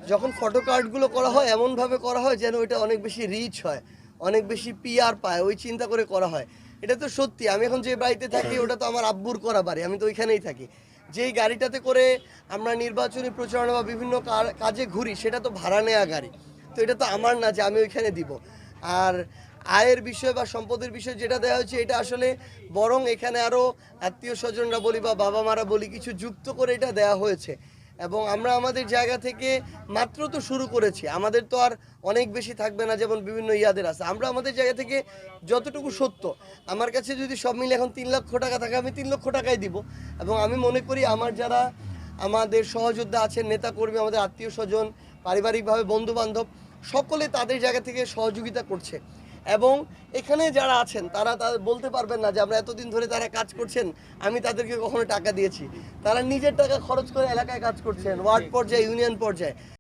যখন ফটো কার্ডগুলো করা হয় এমনভাবে করা হয় যেন ওইটা অনেক বেশি রিচ হয়, অনেক বেশি পিআর পায়, ওই চিন্তা করে করা হয়। এটা তো সত্যি, আমি এখন যে বাড়িতে থাকি ওটা তো আমার আব্বুর করা বাড়ি, আমি তো ওইখানেই থাকি। যেই গাড়িটাতে করে আমরা নির্বাচনী প্রচারণা বা বিভিন্ন কাজে ঘুরি সেটা তো ভাড়া নেওয়া গাড়ি, তো এটা তো আমার না যে আমি ওইখানে দিব। আর আয়ের বিষয় বা সম্পদের বিষয় যেটা দেওয়া হয়েছে এটা আসলে বরং এখানে আরও আত্মীয় স্বজনরা বলি বা বাবা মারা বলি কিছু যুক্ত করে এটা দেওয়া হয়েছে। এবং আমরা আমাদের জায়গা থেকে মাত্র তো শুরু করেছি, আমাদের তো আর অনেক বেশি থাকবে না যেমন বিভিন্ন ইয়াদের আছে। আমরা আমাদের জায়গা থেকে যতটুকু সত্য, আমার কাছে যদি সব মিলে এখন 3 লক্ষ টাকা থাকে আমি 3 লক্ষ টাকাই দিব। এবং আমি মনে করি আমার যারা আমাদের সহযোদ্ধা আছেন, নেতাকর্মী, আমাদের আত্মীয় স্বজন, পারিবারিকভাবে বন্ধু বান্ধব, সকলে তাদের জায়গা থেকে সহযোগিতা করছে। এবং এখানে যারা আছেন তারা বলতে পারবেন না যে আমরা এতদিন ধরে তারা কাজ করছেন আমি তাদেরকে কখনো টাকা দিয়েছি। তারা নিজের টাকা খরচ করে এলাকায় কাজ করছেন, ওয়ার্ড পর্যায়ে, ইউনিয়ন পর্যায়ে।